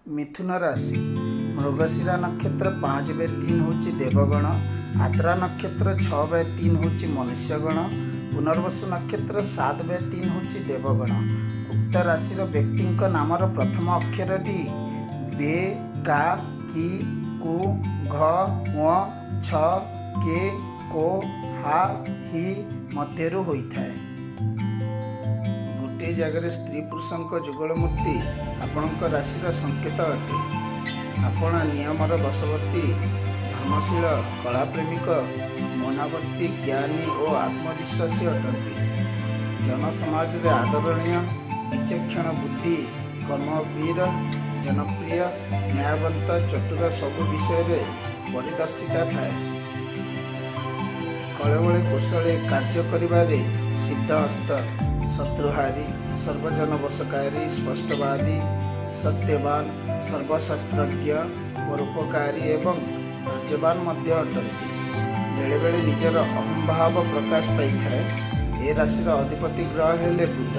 मिथुन राशि मृगशिरा नक्षत्र 5/3 हूँ देवगण, आद्रा नक्षत्र 6/3 हूँ मनुष्यगण, पुनर्वसु नक्षत्र 7/3 हूँ देवगण। उक्त राशि व्यक्ति नामर प्रथम अक्षरटी बे, का, कि, कु, घ, ङ, छ, के, को, हा, हि मध्यरु होइथाय। गोटे जगह स्त्री पुरुषों जुगल मूर्ति आपणक राशि संकेत अटे। आपण नियमर बशवर्ती, धर्मशील, कलाप्रेमिक, मनावर्ती, ज्ञानी और आत्मविश्वासी अटंती। जनसमाज रे आदरणीय, विचक्षण बुद्धि, कर्मवीर, जनप्रिय, न्यायवंत, चतुर सबु विषय परिदर्शिता थाए। कलेबले कौशले कार्य करिबारे सिद्धहस्त, शत्रुहारी, सर्वजन वशकारी, स्पष्टवादी, सत्यवान, सर्वशास्त्रज्ञ, परोपकारी एवं धैर्यवान मध्य अटंती। बेले बेले निजर अहम भाव प्रकाश पाई। ए राशि अधिपति ग्रह हेले बुध।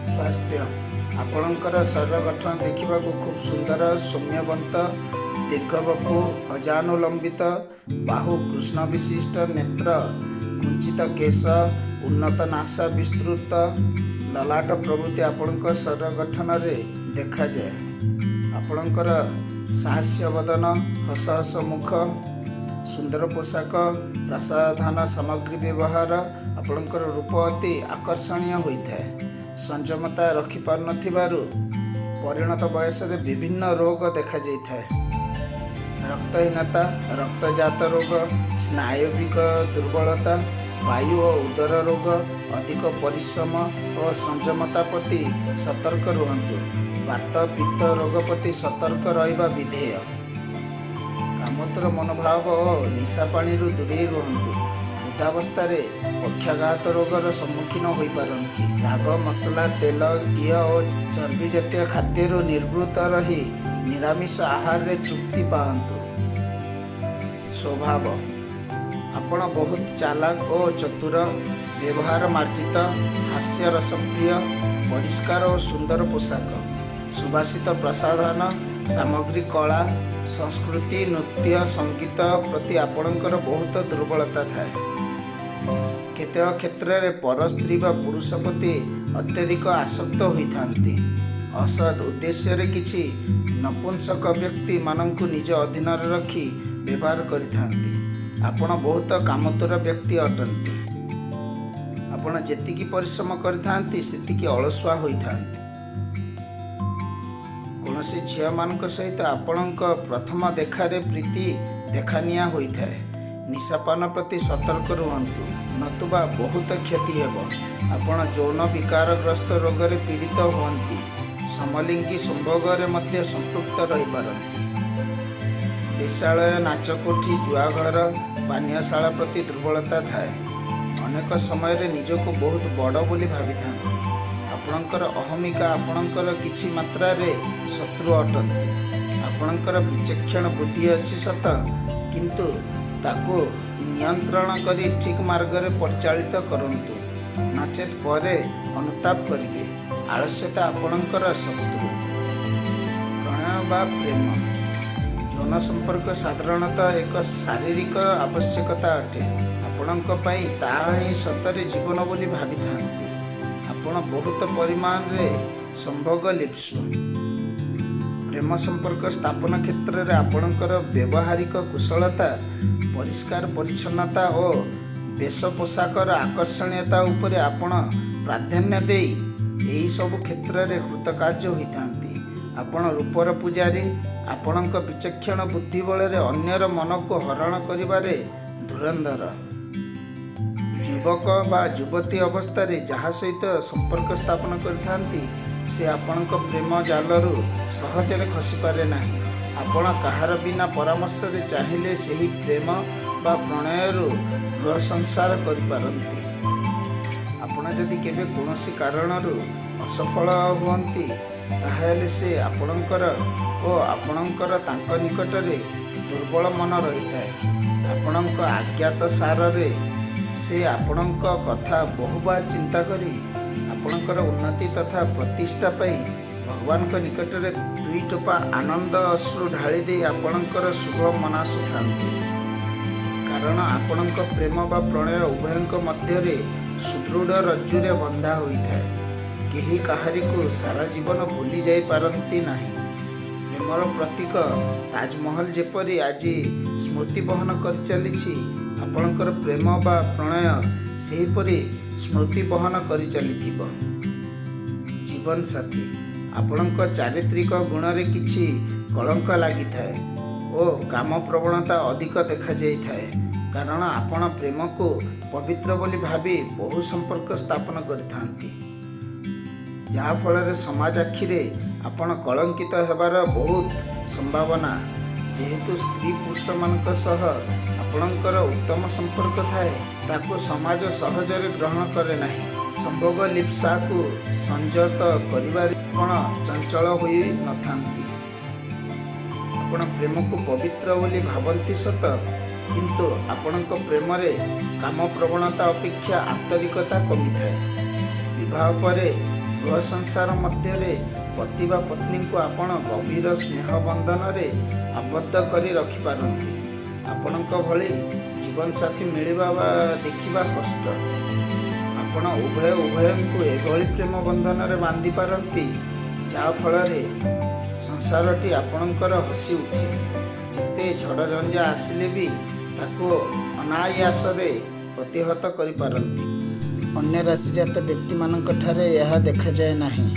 स्वास्थ्य आपणकर शरीर गठन देखा खूब सुंदर, सौम्यवंत, दीर्घबपु, अजानुलंबित, बाहु कृष्ण विशिष्ट, नेत्र, कुंचित केश, उन्नत नासा, विस्तृत ललाट प्रभृति आपणकर शरीर गठन देखा जाए। आपणकर साहस्य वदन, हस हस मुख, सुंदर पोशाक, प्रसाधन सामग्री व्यवहार आपणकर रूप अति आकर्षणीय होता है। संयमता रखिपार नथिबारु परिणत बयस विभिन्न रोग देखा जाए। रक्तहीनता, रक्तजात रोग, स्नायुविक दुर्बलता, वायु और उदर रोग, अधिक परिश्रम और संयमता प्रति सतर्क रुहतु। वात पित्त रोग प्रति सतर्क रहिबा विधेय। कामोत्तर मनोभाव और निशा पानी दूरे रुहतु। वृद्धावस्था पक्षाघात रोगर सम्मुखीन हो पारती। राग, मसला, तेल, घी और चर्बी जातीय खाद्य निर्वृत रही निरामिष आहार रे तृप्ति पाआंतु। स्वभाव आपण बहुत चालाक और चतुर, व्यवहार मार्जित, हास्य रसप्रिय, परिष्कार और सुंदर पोशाक, सुभाषित प्रसाधन सामग्री, कला, संस्कृति, नृत्य, संगीत प्रति आपणकर बहुत दुर्बलता थाए। केतेक क्षेत्र में पर स्त्री व पुरुष प्रति अत्यधिक आसक्त होइथांती। असद उद्देश्य रे किछि नपुंसक व्यक्ति मानंकु निज अधीन रखी व्यवहार करिथांती। आपण बहुत कामतुर व्यक्ति अटंती। आपण जेतिकी परिश्रम करिथांती सेतिकी अलसुआ होइथांती। कौनसी झिया मानक सहित आपणक प्रथम देखारे प्रीति देखानिया होइथाए। निशापान प्रति सतर्क रुहंतु, नतुबा बहुत क्षति हेब। आपण यौन विकारग्रस्त रोग रे पीड़ित हुअंती। समलिंगी संभोग रे मध्य संपृक्त रही पारंती। वेश्यालय, नाचकोठी, जुआघर, पानीयशाला प्रति दुर्बलता थाए। अनेक समय रे निजको बहुत बड़ बोली भावी थांती। आपणकर अहमिका आपणकर किछि मात्रा रे शत्रु अटंती। आपणकर विचक्षण बुद्धि अछि सत, किंतु ताको नियंत्रण करी ठीक मार्ग रे परिचालित करंतु, नचेत परे अनुताप करिवे। आलस्यता आपणकर शत्रु। प्रणय बा प्रेम यौन संपर्क साधारणतः एक शारीरिक आवश्यकता अटे। आपणक पई ताहा ही सतरे जीवन बोली भावी थांती। आपण बहुत परिमाण रे संभोग लिप्सु। प्रेम संपर्क स्थापन क्षेत्र में आपणकर व्यवहारिक कुशलता, परिष्कार परिच्छन्नता और वेश पोशाकर आकर्षणीयता उपरे आपण प्राधान्य देई एही सब क्षेत्र में कृतकार्य होइथांती। आपण रूपर पूजारी, आपणक विचक्षण बुद्धि बल अन्यर मन को हरण करिबारे धुरंधर। युवक बा युवती अवस्था जहाँ सहित संपर्क स्थापन करिथांती से आपणक प्रेम जालरू सहजरे खसी पारे नाही। आपण कहार बिना परामर्श रे चाहिए सही प्रेम बा प्रणयरू गृह संसार करिपारंती। आपण जदि केबे कोनोसी कारणरू असफल हुअंती ताहेले से आपणकर ओ आपणकर तांक निकटरे दुर्बल मन रहिथाए। आपणक आज्ञात सारे से आपणक कथा बहुबार चिंता करी आपणकर उन्नति तथा प्रतिष्ठा पाई ଭଗବାନଙ୍କ ନିକଟରେ 2 ଟୋପା ଆନନ୍ଦ ଅଶ୍ରୁ ଢାଳି ଦେଇ ଆପଣଙ୍କର ଶୁଭ ମନାସୁଥାନ୍ତି। କାରଣ ଆପଣଙ୍କ ପ୍ରେମ ବା ପ୍ରଣୟ ଉଭୟଙ୍କ ମଧ୍ୟରେ ସୁଦୃଢ଼ ରଜ୍ଜୁରେ ବନ୍ଧା ହୋଇଥାଏ। କେହି କାହାରିକୁ ସାରା ଜୀବନ ଭୁଲି ଯାଇପାରନ୍ତି ନାହିଁ। ପ୍ରେମର ପ୍ରତୀକ ତାଜମହଲ ଯେପରି ଆଜି ସ୍ମୃତି ବହନ କରିଚାଲିଛି, ଆପଣଙ୍କର ପ୍ରେମ ବା ପ୍ରଣୟ ସେହିପରି ସ୍ମୃତି ବହନ କରିଚାଲିଥିବ। ଜୀବନସାଥୀ, ଆପଣଙ୍କ ଚାରିତ୍ରିକ ଗୁଣରେ କିଛି କଳଙ୍କ ଲାଗିଥାଏ ଓ କାମ ପ୍ରବଣତା ଅଧିକ ଦେଖାଯାଇଥାଏ। କାରଣ ଆପଣ ପ୍ରେମକୁ ପବିତ୍ର ବୋଲି ଭାବି ବହୁ ସମ୍ପର୍କ ସ୍ଥାପନ କରିଥାନ୍ତି, ଯାହାଫଳରେ ସମାଜ ଆଖିରେ ଆପଣ କଳଙ୍କିତ ହେବାର ବହୁତ ସମ୍ଭାବନା। ଯେହେତୁ ସ୍ତ୍ରୀ ପୁରୁଷମାନଙ୍କ ସହ ଆପଣଙ୍କର ଉତ୍ତମ ସମ୍ପର୍କ ଥାଏ, ତାକୁ ସମାଜ ସହଜରେ ଗ୍ରହଣ କରେ ନାହିଁ। ସମ୍ଭୋଗ ଲିପ୍ସାକୁ ସଂଯତ କରିବାରେ ଆପଣ ଚଞ୍ଚଳ ହୋଇ ନଥାନ୍ତି। ଆପଣ ପ୍ରେମକୁ ପବିତ୍ର ବୋଲି ଭାବନ୍ତି ସତ, କିନ୍ତୁ ଆପଣଙ୍କ ପ୍ରେମରେ କାମ ପ୍ରବଣତା ଅପେକ୍ଷା ଆନ୍ତରିକତା କମିଥାଏ। ବିବାହ ପରେ ଗୃହ ସଂସାର ମଧ୍ୟରେ ପତି ବା ପତ୍ନୀଙ୍କୁ ଆପଣ ଗଭୀର ସ୍ନେହ ବନ୍ଧନରେ ଆବଦ୍ଧ କରି ରଖିପାରନ୍ତି। ଆପଣଙ୍କ ଭଳି ଜୀବନସାଥୀ ମିଳିବା ବା ଦେଖିବା କଷ୍ଟ। ଆପଣ ଉଭୟଙ୍କୁ ଏଭଳି ପ୍ରେମ ବନ୍ଧନରେ ବାନ୍ଧି ପାରନ୍ତି, ଯାହାଫଳରେ ସଂସାରଟି ଆପଣଙ୍କର ହସି ଉଠେ। ଯେତେ ଝଡ଼ଝଞ୍ଜା ଆସିଲେ ବି ତାକୁ ଅନାୟାସରେ ପ୍ରତିହତ କରିପାରନ୍ତି। ଅନ୍ୟ ରାଶିଜାତ ବ୍ୟକ୍ତିମାନଙ୍କଠାରେ ଏହା ଦେଖାଯାଏ ନାହିଁ।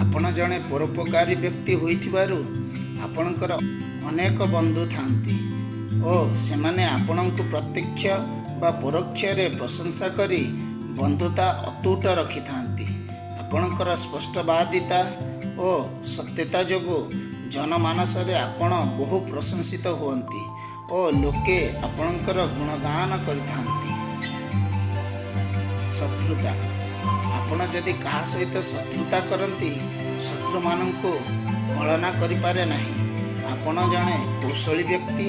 ଆପଣ ଜଣେ ପରୋପକାରୀ ବ୍ୟକ୍ତି ହୋଇଥିବାରୁ ଆପଣଙ୍କର ଅନେକ ବନ୍ଧୁ ଥାନ୍ତି ଓ ସେମାନେ ଆପଣଙ୍କୁ ପ୍ରତ୍ୟକ୍ଷ ବା ପରୋକ୍ଷରେ ପ୍ରଶଂସା କରି ବନ୍ଧୁତା ଅତୁଟ ରଖିଥାନ୍ତି। ଆପଣଙ୍କର ସ୍ପଷ୍ଟବାଦିତା ଓ ସତ୍ୟତା ଯୋଗୁଁ ଜନମାନସରେ ଆପଣ ବହୁ ପ୍ରଶଂସିତ ହୁଅନ୍ତି ଓ ଲୋକେ ଆପଣଙ୍କର ଗୁଣଗାନ କରିଥାନ୍ତି। ଶତ୍ରୁତା, ଆପଣ ଯଦି କାହା ସହିତ ଶତ୍ରୁତା କରନ୍ତି, ଶତ୍ରୁମାନଙ୍କୁ କଳନା କରିପାରେ ନାହିଁ। ଆପଣ ଜଣେ କୌଶଳୀ ବ୍ୟକ୍ତି।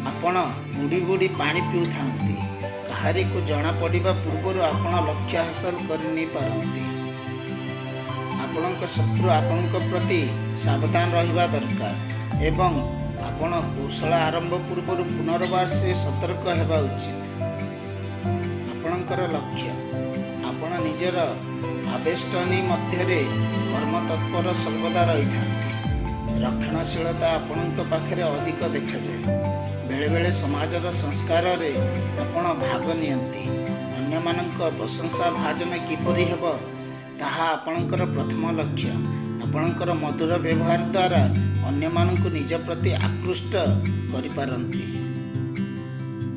ଆପଣ ବୁଡ଼ି ବୁଡ଼ି ପାଣି ପିଉଥାନ୍ତି। କାହାରିକୁ ଜଣାପଡ଼ିବା ପୂର୍ବରୁ ଆପଣ ଲକ୍ଷ୍ୟ ହାସଲ କରିନେଇ ପାରନ୍ତି। ଆପଣଙ୍କ ଶତ୍ରୁ ଆପଣଙ୍କ ପ୍ରତି ସାବଧାନ ରହିବା ଦରକାର ଏବଂ ଆପଣ କୌଶଳ ଆରମ୍ଭ ପୂର୍ବରୁ ପୁନର୍ବାର ସେ ସତର୍କ ହେବା ଉଚିତ। ଆପଣଙ୍କର ଲକ୍ଷ୍ୟ, ଆପଣ ନିଜର ଆବେଷ୍ଟନୀ ମଧ୍ୟରେ କର୍ମତତ୍ପର ସର୍ବଦା ରହିଥାନ୍ତି। ରକ୍ଷଣଶୀଳତା ଆପଣଙ୍କ ପାଖରେ ଅଧିକ ଦେଖାଯାଏ। ବେଳେବେଳେ ସମାଜର ସଂସ୍କାରରେ ଆପଣ ଭାଗ ନିଅନ୍ତି। ଅନ୍ୟମାନଙ୍କ ପ୍ରଶଂସା ଭାଜନ କିପରି ହେବ, ତାହା ଆପଣଙ୍କର ପ୍ରଥମ ଲକ୍ଷ୍ୟ। ଆପଣଙ୍କର ମଧୁର ବ୍ୟବହାର ଦ୍ୱାରା ଅନ୍ୟମାନଙ୍କୁ ନିଜ ପ୍ରତି ଆକୃଷ୍ଟ କରିପାରନ୍ତି।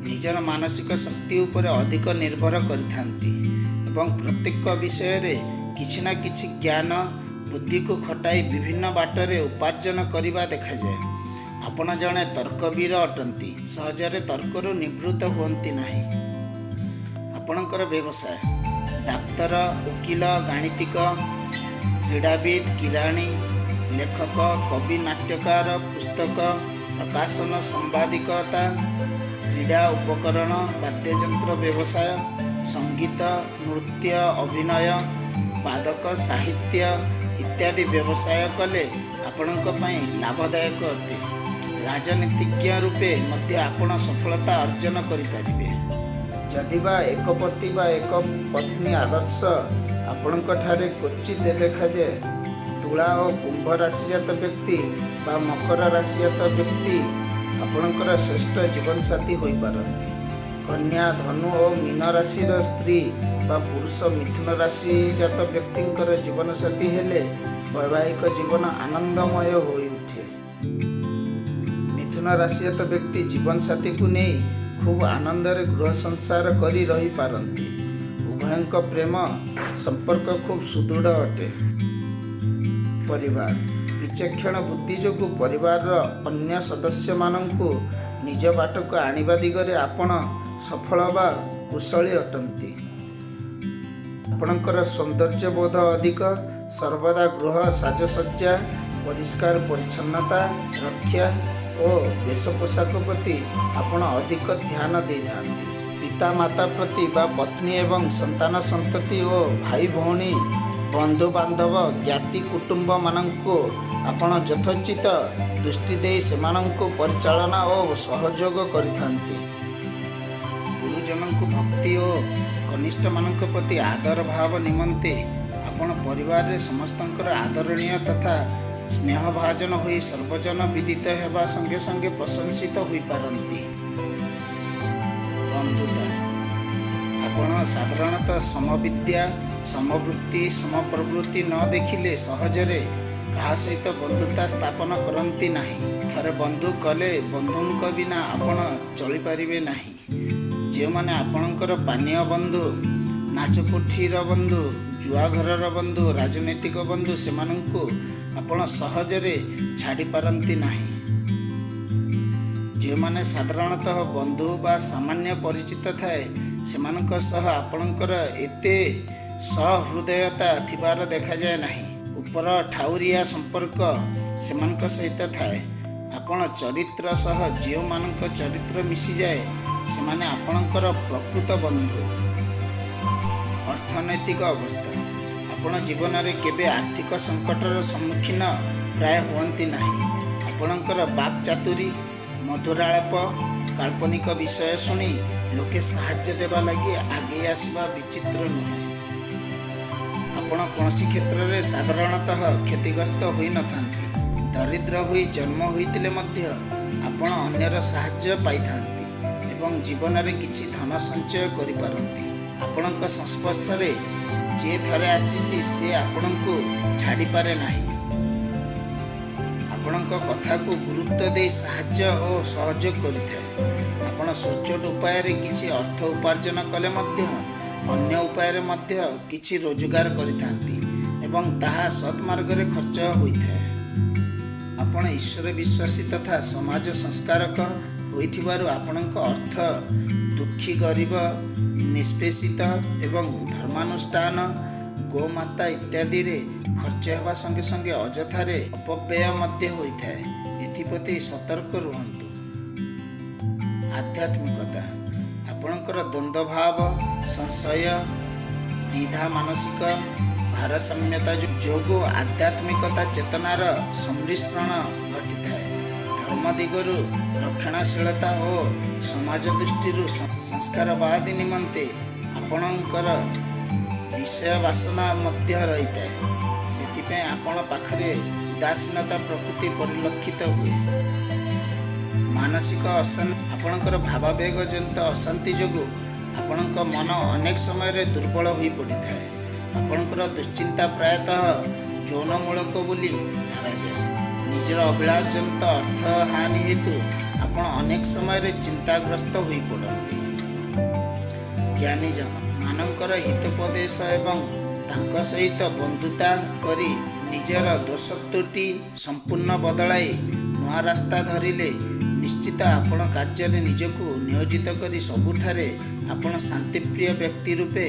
ନିଜର ମାନସିକ ଶକ୍ତି ଉପରେ ଅଧିକ ନିର୍ଭର କରିଥାନ୍ତି ଏବଂ ପ୍ରତ୍ୟେକ ବିଷୟରେ କିଛି ନା କିଛି ଜ୍ଞାନ ବୁଦ୍ଧିକୁ ଖଟାଇ ବିଭିନ୍ନ ବାଟରେ ଉପାର୍ଜନ କରିବା ଦେଖାଯାଏ। ଆପଣ ଜଣେ ତର୍କବୀର ଅଟନ୍ତି। ସହଜରେ ତର୍କରୁ ନିବୃତ୍ତ ହୁଅନ୍ତି ନାହିଁ। ଆପଣଙ୍କର ବ୍ୟବସାୟ, ଡାକ୍ତର, ଓକିଲ, ଗାଣିତିକ, କ୍ରୀଡ଼ାବିତ, କିରାଣୀ, ଲେଖକ, କବି, ନାଟ୍ୟକାର, ପୁସ୍ତକ ପ୍ରକାଶନ, ସାମ୍ବାଦିକତା, କ୍ରୀଡ଼ା ଉପକରଣ, ବାଦ୍ୟଯନ୍ତ୍ର ବ୍ୟବସାୟ, ସଙ୍ଗୀତ, ନୃତ୍ୟ, ଅଭିନୟ, ବାଦକ, ସାହିତ୍ୟ ଇତ୍ୟାଦି ବ୍ୟବସାୟ କଲେ ଆପଣଙ୍କ ପାଇଁ ଲାଭଦାୟକ ଅଟେ। ରାଜନୀତିଜ୍ଞ ରୂପେ ମଧ୍ୟ ଆପଣ ସଫଳତା ଅର୍ଜନ କରିପାରିବେ। ଯଦିବା ଏକ ପତି ବା ଏକ ପତ୍ନୀ ଆଦର୍ଶ ଆପଣଙ୍କଠାରେ କ୍ୱଚିତ ଦେଖାଯାଏ, ତୁଳା ଓ କୁମ୍ଭ ରାଶିଜାତ ବ୍ୟକ୍ତି ବା ମକର ରାଶିଜାତ ବ୍ୟକ୍ତି ଆପଣଙ୍କର ଶ୍ରେଷ୍ଠ ଜୀବନସାଥୀ ହୋଇପାରନ୍ତି। କନ୍ୟା, ଧନୁ ଓ ମୀନ ରାଶିର ସ୍ତ୍ରୀ ବା ପୁରୁଷ ମିଥୁନ ରାଶିଜାତ ବ୍ୟକ୍ତିଙ୍କର ଜୀବନସାଥୀ ହେଲେ ବୈବାହିକ ଜୀବନ ଆନନ୍ଦମୟ ହୋଇଉଠେ। ମିଥୁନ ରାଶିଜାତ ବ୍ୟକ୍ତି ଜୀବନସାଥୀକୁ ନେଇ ଖୁବ୍ ଆନନ୍ଦରେ ଗୃହ ସଂସାର କରି ରହିପାରନ୍ତି। ଉଭୟଙ୍କ ପ୍ରେମ ସମ୍ପର୍କ ଖୁବ୍ ସୁଦୃଢ଼ ଅଟେ। ପରିବାର, ବିଚକ୍ଷଣ ବୁଦ୍ଧି ଯୋଗୁଁ ପରିବାରର ଅନ୍ୟ ସଦସ୍ୟମାନଙ୍କୁ ନିଜ ବାଟକୁ ଆଣିବା ଦିଗରେ ଆପଣ ସଫଳ ବା କୁଶଳୀ ଅଟନ୍ତି। ଆପଣଙ୍କର ସୌନ୍ଦର୍ଯ୍ୟବୋଧ ଅଧିକ। ସର୍ବଦା ଗୃହ ସାଜସଜ୍ଜା, ପରିଷ୍କାର ପରିଚ୍ଛନ୍ନତା ରକ୍ଷା ଓ ବେଶ ପୋଷାକ ପ୍ରତି ଆପଣ ଅଧିକ ଧ୍ୟାନ ଦେଇଥାନ୍ତି। ପିତା ମାତା ପ୍ରତି ବା ପତ୍ନୀ ଏବଂ ସନ୍ତାନ ସନ୍ତତି ଓ ଭାଇ ଭଉଣୀ ବନ୍ଧୁବାନ୍ଧବ ଜ୍ଞାତି କୁଟୁମ୍ବମାନଙ୍କୁ ଆପଣ ଯଥୋଚିତ ଦୃଷ୍ଟି ଦେଇ ସେମାନଙ୍କୁ ପରିଚାଳନା ଓ ସହଯୋଗ କରିଥାନ୍ତି। ଗୁରୁଜନଙ୍କୁ ଭକ୍ତି ଓ କନିଷ୍ଠମାନଙ୍କ ପ୍ରତି ଆଦର ଭାବ ନିମନ୍ତେ ଆପଣ ପରିବାରରେ ସମସ୍ତଙ୍କର ଆଦରଣୀୟ ତଥା ସ୍ନେହଭାଜନ ହୋଇ ସର୍ବଜନ ବିଦିତ ହେବା ସଙ୍ଗେ ସଙ୍ଗେ ପ୍ରଶଂସିତ ହୋଇପାରନ୍ତି। ବନ୍ଧୁତା। ଆପଣ ସାଧାରଣତଃ ସମବିଦ୍ୟା, ସମବୃତ୍ତି, ସମପ୍ରବୃତ୍ତି ନ ଦେଖିଲେ ସହଜରେ କାହା ସହିତ ବନ୍ଧୁତା ସ୍ଥାପନ କରନ୍ତି ନାହିଁ। ଥରେ ବନ୍ଧୁ କଲେ ବନ୍ଧୁଙ୍କ ବିନା ଆପଣ ଚଳିପାରିବେ ନାହିଁ। ଯେଉଁମାନେ ଆପଣଙ୍କର ପାନୀୟ ବନ୍ଧୁ, ନାଚକୁଠିର ବନ୍ଧୁ, ଜୁଆଘରର ବନ୍ଧୁ, ରାଜନୈତିକ ବନ୍ଧୁ, ସେମାନଙ୍କୁ ଆପଣ ସହଜରେ ଛାଡ଼ିପାରନ୍ତି ନାହିଁ। ଯେଉଁମାନେ ସାଧାରଣତଃ ବନ୍ଧୁ ବା ସାମାନ୍ୟ ପରିଚିତ ଥାଏ ସେମାନଙ୍କ ସହ ଆପଣଙ୍କର ଏତେ ସହୃଦୟତା ଥିବାର ଦେଖାଯାଏ ନାହିଁ। ଉପର ଠାଉରିଆ ସମ୍ପର୍କ ସେମାନଙ୍କ ସହିତ ଥାଏ। ଆପଣ ଚରିତ୍ର ସହ ଯେଉଁମାନଙ୍କ ଚରିତ୍ର ମିଶିଯାଏ ସେମାନେ ଆପଣଙ୍କର ପ୍ରକୃତ ବନ୍ଧୁ। ଅର୍ଥନୈତିକ ଅବସ୍ଥା। ଆପଣ ଜୀବନରେ କେବେ ଆର୍ଥିକ ସଙ୍କଟର ସମ୍ମୁଖୀନ ପ୍ରାୟ ହୁଅନ୍ତି ନାହିଁ। ଆପଣଙ୍କର ବାକ୍ଚାତୁରୀ, ମଧୁରାଳାପ, କାଳ୍ପନିକ ବିଷୟ ଶୁଣି ଲୋକେ ସାହାଯ୍ୟ ଦେବା ଲାଗି ଆଗେଇ ଆସିବା ବିଚିତ୍ର ନୁହେଁ। ଆପଣ କୌଣସି କ୍ଷେତ୍ରରେ ସାଧାରଣତଃ କ୍ଷତିଗ୍ରସ୍ତ ହୋଇନଥାନ୍ତି। ଦରିଦ୍ର ହୋଇ ଜନ୍ମ ହୋଇଥିଲେ ମଧ୍ୟ ଆପଣ ଅନ୍ୟର ସାହାଯ୍ୟ ପାଇଥାନ୍ତି ଏବଂ ଜୀବନରେ କିଛି ଧନ ସଞ୍ଚୟ କରିପାରନ୍ତି। ଆପଣଙ୍କ ସଂସ୍ପର୍ଶରେ ଯିଏ ଥରେ ଆସିଛି ସେ ଆପଣଙ୍କୁ ଛାଡ଼ିପାରେ ନାହିଁ। ଆପଣଙ୍କ କଥାକୁ ଗୁରୁତ୍ୱ ଦେଇ ସାହାଯ୍ୟ ଓ ସହଯୋଗ କରିଥାଏ। ଆପଣ ସଚ୍ଚୋଟ ଉପାୟରେ କିଛି ଅର୍ଥ ଉପାର୍ଜନ କଲେ ମଧ୍ୟ ଅନ୍ୟ ଉପାୟରେ ମଧ୍ୟ କିଛି ରୋଜଗାର କରିଥାନ୍ତି ଏବଂ ତାହା ସତ୍ ମାର୍ଗରେ ଖର୍ଚ୍ଚ ହୋଇଥାଏ। ଆପଣ ଈଶ୍ୱର ବିଶ୍ୱାସୀ ତଥା ସମାଜ ସଂସ୍କାରକ ହୋଇଥିବାରୁ ଆପଣଙ୍କ ଅର୍ଥ ଦୁଃଖୀ, ଗରିବ, ନିଷ୍ପେଷିତ ଏବଂ ଧର୍ମାନୁଷ୍ଠାନ, ଗୋମାତା ଇତ୍ୟାଦିରେ ଖର୍ଚ୍ଚ ହେବା ସଙ୍ଗେ ସଙ୍ଗେ ଅଯଥାରେ ଅପବ୍ୟୟ ମଧ୍ୟ ହୋଇଥାଏ। ଏଥିପ୍ରତି ସତର୍କ ରୁହନ୍ତୁ। ଆଧ୍ୟାତ୍ମିକତା। ଆପଣଙ୍କର ଦ୍ୱନ୍ଦ୍ୱଭାବ, ସଂଶୟ, ଦ୍ୱିଧା ମାନସିକ ଭାରସାମ୍ୟତା ଯୋଗୁଁ ଆଧ୍ୟାତ୍ମିକତା ଚେତନାର ସମ୍ମିଶ୍ରଣ ଘଟିଥାଏ। ଧର୍ମ ଦିଗରୁ ରକ୍ଷଣଶୀଳତା ଓ ସମାଜ ଦୃଷ୍ଟିରୁ ସଂସ୍କାରବାଦୀ ନିମନ୍ତେ ଆପଣଙ୍କର ବିଷୟ ବାସନା ମଧ୍ୟ ରହିଥାଏ। ସେଥିପାଇଁ ଆପଣ ପାଖରେ ଉଦାସୀନତା ପ୍ରକୃତି ପରିଲକ୍ଷିତ ହୁଏ। ମାନସିକ ଅଶାନ୍ତି। ଆପଣଙ୍କର ଭାବାବେଗ ଜନିତ ଅଶାନ୍ତି ଯୋଗୁଁ ଆପଣଙ୍କ ମନ ଅନେକ ସମୟରେ ଦୁର୍ବଳ ହୋଇପଡ଼ିଥାଏ। ଆପଣଙ୍କର ଦୁଶ୍ଚିନ୍ତା ପ୍ରାୟତଃ ଯୌନମୂଳକ ବୋଲି ଧରାଯାଏ। ନିଜର ଅଭିଳାଷ ଜନିତ ଅର୍ଥ ହାନି ହେତୁ ଆପଣ ଅନେକ ସମୟରେ ଚିନ୍ତାଗ୍ରସ୍ତ ହୋଇପଡ଼ନ୍ତି। ଜ୍ଞାନୀଜନ ମାନଙ୍କର ହିତୋପଦେଶ ଏବଂ ତାଙ୍କ ସହିତ ବନ୍ଧୁତା କରି ନିଜର ଦୋଷତ୍ରୁଟି ସମ୍ପୂର୍ଣ୍ଣ ବଦଳାଇ ନୂଆ ରାସ୍ତା ଧରିଲେ ନିଶ୍ଚିତ ଆପଣ କାର୍ଯ୍ୟରେ ନିଜକୁ ନିୟୋଜିତ କରି ସବୁଠାରେ ଆପଣ ଶାନ୍ତିପ୍ରିୟ ବ୍ୟକ୍ତି ରୂପେ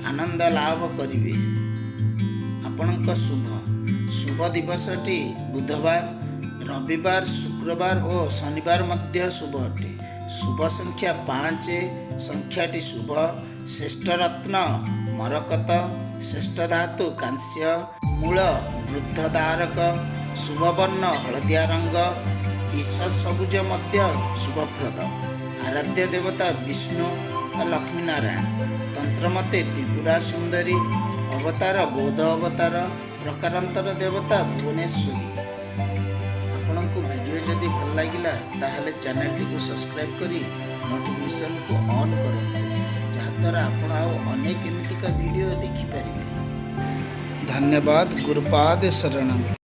ଆନନ୍ଦ ଲାଭ କରିବେ। ଆପଣଙ୍କ ଶୁଭ ଦିବସଟି ବୁଧବାର, ରବିବାର, ଶୁକ୍ରବାର ଓ ଶନିବାର ମଧ୍ୟ ଶୁଭ ଅଟେ। ଶୁଭ ସଂଖ୍ୟା 5, ସଂଖ୍ୟାଟି ଶୁଭ। ଶ୍ରେଷ୍ଠ ରତ୍ନ ମରକତ, ଶ୍ରେଷ୍ଠ ଧାତୁ କାଂସ୍ୟ, ମୂଳ ବୃଦ୍ଧଦାରକ, ଶୁଭବର୍ଣ୍ଣ ହଳଦିଆ ରଙ୍ଗ, ବିଶଦ ସବୁଜ ମଧ୍ୟ ଶୁଭପ୍ରଦ। ଆରାଧ୍ୟ ଦେବତା ବିଷ୍ଣୁ ବା ଲକ୍ଷ୍ମୀନାରାୟଣ। ତନ୍ତ୍ରମତେ ତ୍ରିପୁରା ସୁନ୍ଦରୀ। ଅବତାର ବୌଦ୍ଧ ଅବତାର। ପ୍ରକାରାନ୍ତର ଦେବତା ଭୁବନେଶ୍ୱରୀ। ଆପଣଙ୍କୁ ଭିଡ଼ିଓ ଯଦି ଭଲ ଲାଗିଲା ତାହେଲେ ଚ୍ୟାନେଲଟିକୁ ସବସ୍କ୍ରାଇବ୍ କରି ନୋଟିଫିକେସନକୁ ଅନ୍ କରନ୍ତୁ, ଯାହାଦ୍ୱାରା ଆପଣ ଆଉ ଅନେକ ଏମିତିକା ଭିଡ଼ିଓ ଦେଖିପାରିବେ। ଧନ୍ୟବାଦ। ଗୁରୁପାଦ ଶରଣମ୍।